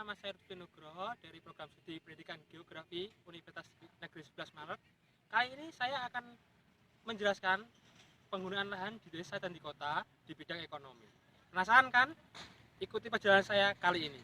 nama saya Rufy Nugroho dari program studi pendidikan geografi Universitas Negeri 11 Maret. Kali ini saya akan menjelaskan penggunaan lahan di desa dan di kota di bidang ekonomi. Penasaran kan? Ikuti perjalanan saya kali ini.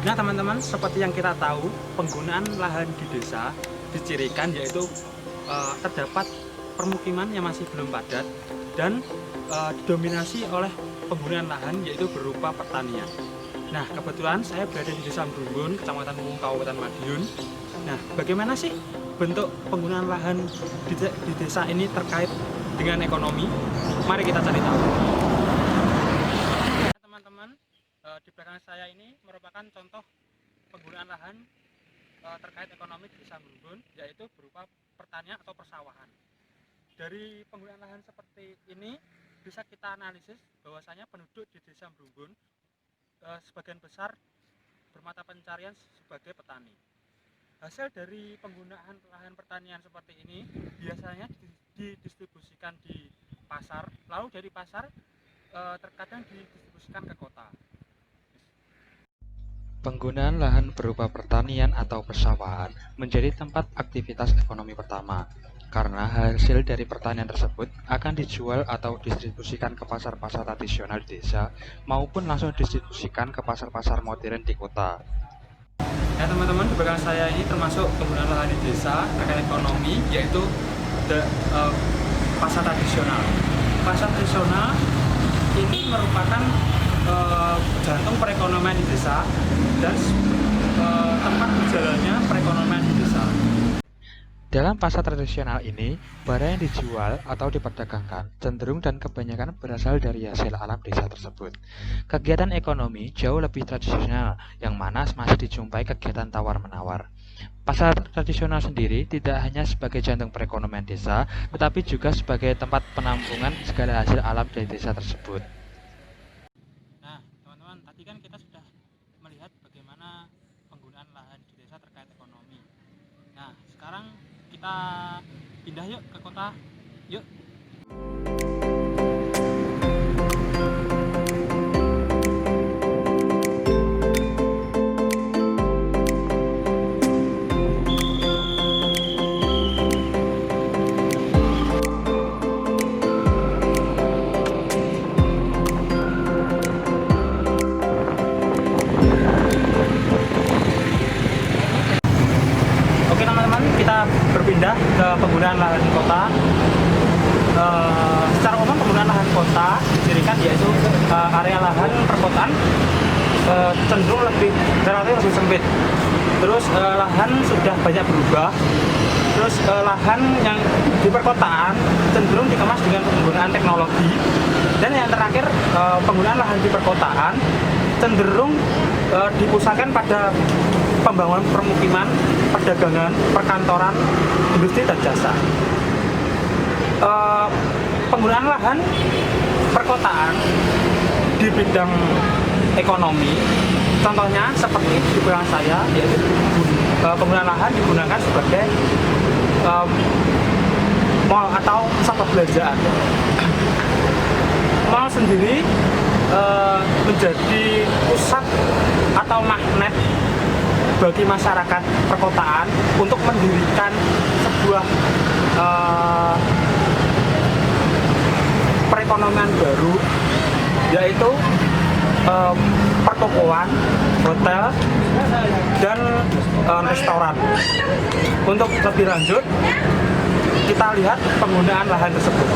Nah teman-teman, seperti yang kita tahu, penggunaan lahan di desa dicirikan yaitu terdapat permukiman yang masih belum padat dan didominasi oleh penggunaan lahan yaitu berupa pertanian. Nah kebetulan saya berada di Desa Mrumbun, Kecamatan Wungu, Kabupaten Madiun. Nah bagaimana sih bentuk penggunaan lahan di desa ini terkait dengan ekonomi? Mari kita cari tahu. Teman-teman, di belakang saya ini merupakan contoh penggunaan lahan terkait ekonomi di Desa Mrumbun, yaitu berupa pertanian atau persawahan. Dari penggunaan lahan seperti ini bisa kita analisis bahwasanya penduduk di Desa Mrumbun sebagian besar bermata pencarian sebagai petani. Hasil dari penggunaan lahan pertanian seperti ini biasanya didistribusikan di pasar, lalu dari pasar terkadang didistribusikan ke kota. Penggunaan lahan berupa pertanian atau persawahan menjadi tempat aktivitas ekonomi pertama, karena hasil dari pertanian tersebut akan dijual atau distribusikan ke pasar-pasar tradisional di desa maupun langsung distribusikan ke pasar-pasar modern di kota. Ya teman-teman, di belakang saya ini termasuk penggunaan lahan di desa terkait ekonomi, yaitu pasar tradisional. Pasar tradisional ini merupakan jantung perekonomian di desa dan tempat berjalannya perekonomian di desa. Dalam pasar tradisional ini, barang yang dijual atau diperdagangkan cenderung dan kebanyakan berasal dari hasil alam desa tersebut. Kegiatan ekonomi jauh lebih tradisional, yang mana masih dijumpai kegiatan tawar-menawar. Pasar tradisional sendiri tidak hanya sebagai jantung perekonomian desa, tetapi juga sebagai tempat penampungan segala hasil alam dari desa tersebut. Nah, teman-teman, tadi kan kita sudah melihat bagaimana penggunaan lahan di desa terkait ekonomi. Nah, sekarang kita pindah yuk ke kota. Yuk. Oke teman-teman, kita berpindah ke penggunaan lahan kota. Secara umum penggunaan lahan kota dicirikan yaitu area lahan perkotaan cenderung relatif lebih sempit. Terus lahan sudah banyak berubah. Terus lahan yang di perkotaan cenderung dikemas dengan penggunaan teknologi. Dan yang terakhir, penggunaan lahan di perkotaan cenderung dipusatkan pada pembangunan permukiman, perdagangan, perkantoran, industri dan jasa. Penggunaan lahan perkotaan di bidang ekonomi, contohnya seperti di belakang saya, yaitu penggunaan lahan digunakan sebagai mall atau pusat perbelanjaan. Mall sendiri menjadi pusat atau magnet bagi masyarakat perkotaan untuk mendirikan sebuah perekonomian baru, yaitu pertokoan, hotel, dan restoran. Untuk lebih lanjut, kita lihat penggunaan lahan tersebut.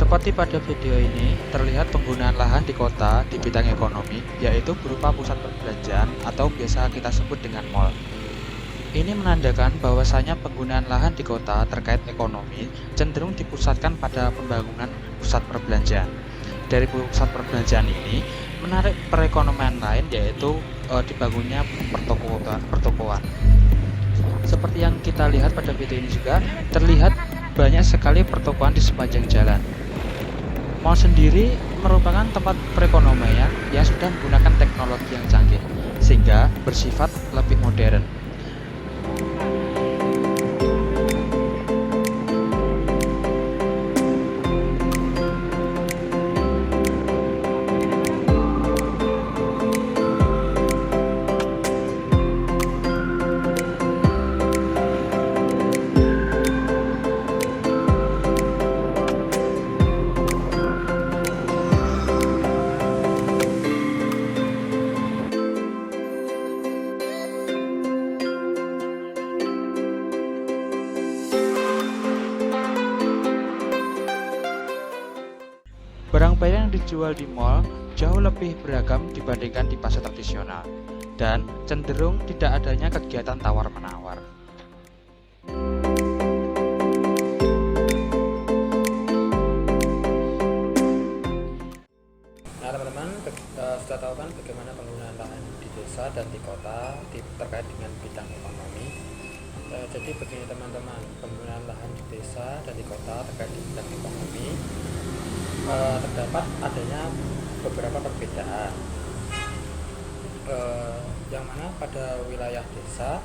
Seperti pada video ini, terlihat penggunaan lahan di kota di bidang ekonomi, yaitu berupa pusat perbelanjaan atau biasa kita sebut dengan mall. Ini menandakan bahwasanya penggunaan lahan di kota terkait ekonomi cenderung dipusatkan pada pembangunan pusat perbelanjaan. Dari pusat perbelanjaan ini, menarik perekonomian lain yaitu dibangunnya pertokoan. Seperti yang kita lihat pada video ini juga, terlihat banyak sekali pertokoan di sepanjang jalan. Mall sendiri merupakan tempat perekonomian yang sudah menggunakan teknologi yang canggih, sehingga bersifat lebih modern. Barang-barang yang dijual di mall jauh lebih beragam dibandingkan di pasar tradisional, dan cenderung tidak adanya kegiatan tawar-menawar. Nah teman-teman, sudah tahu kan bagaimana penggunaan lahan di desa dan di kota terkait dengan bidang ekonomi. Jadi begini teman-teman, penggunaan lahan di desa dan di kota terkait di bidang ekonomi terdapat adanya beberapa perbedaan, yang mana pada wilayah desa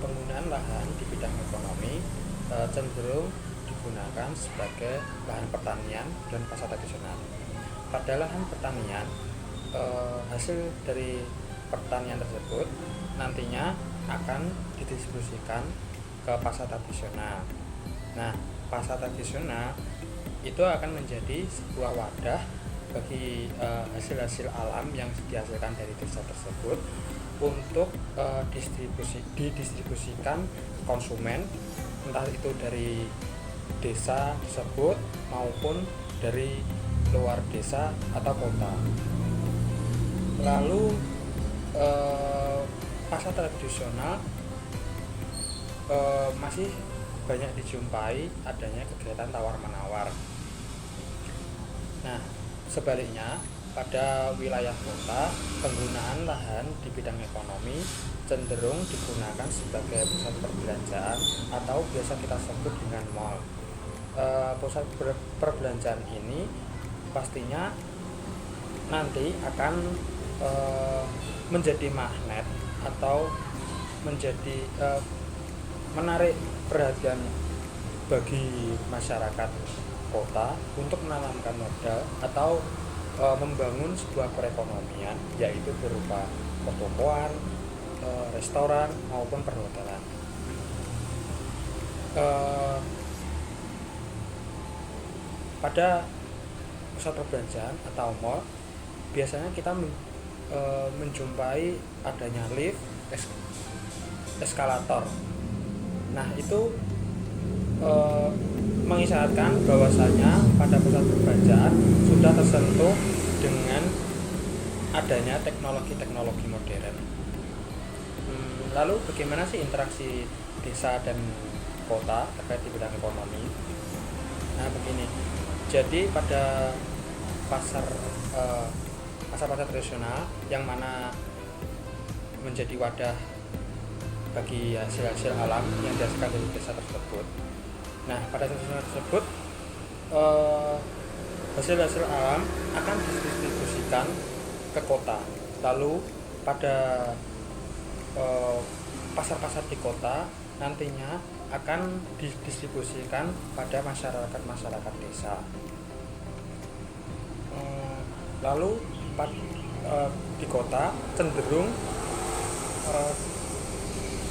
penggunaan lahan di bidang ekonomi cenderung digunakan sebagai lahan pertanian dan pasar tradisional. Pada lahan pertanian, hasil dari pertanian tersebut nantinya akan didistribusikan ke pasar tradisional. Nah, pasar tradisional itu akan menjadi sebuah wadah bagi hasil-hasil alam yang dihasilkan dari desa tersebut untuk didistribusikan konsumen, entah itu dari desa tersebut maupun dari luar desa atau kota. Lalu pasar tradisional masih banyak dijumpai adanya kegiatan tawar-menawar. Nah, sebaliknya pada wilayah kota penggunaan lahan di bidang ekonomi cenderung digunakan sebagai pusat perbelanjaan atau biasa kita sebut dengan mall. Pusat perbelanjaan ini pastinya nanti akan menjadi magnet atau menjadi menarik perhatian bagi masyarakat kota untuk menanamkan modal atau membangun sebuah perekonomian, yaitu berupa pertokoan, restoran maupun perhotelan. Pada pusat perbelanjaan atau mall biasanya kita menjumpai adanya lift, eskalator. Nah, itu mengisyaratkan bahwasanya pada pusat perbelanjaan sudah tersentuh dengan adanya teknologi-teknologi modern. Lalu bagaimana sih interaksi desa dan kota terkait di bidang ekonomi? Nah, begini. Jadi pada pasar tradisional yang mana menjadi wadah bagi hasil-hasil alam yang dihasilkan dari desa tersebut. Nah, pada saat tersebut hasil-hasil alam akan didistribusikan ke kota. Lalu pada pasar-pasar di kota nantinya akan didistribusikan pada masyarakat desa. Lalu di kota cenderung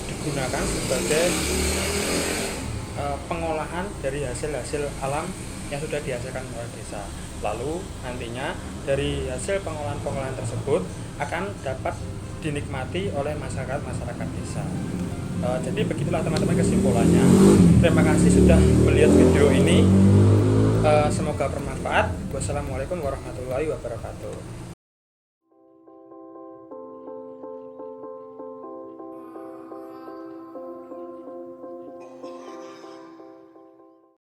digunakan sebagai pengolahan dari hasil-hasil alam yang sudah dihasilkan oleh desa. Lalu nantinya dari hasil pengolahan tersebut akan dapat dinikmati oleh masyarakat desa. Jadi begitulah teman-teman kesimpulannya. Terima kasih sudah melihat video ini. Semoga bermanfaat. Wassalamualaikum warahmatullahi wabarakatuh.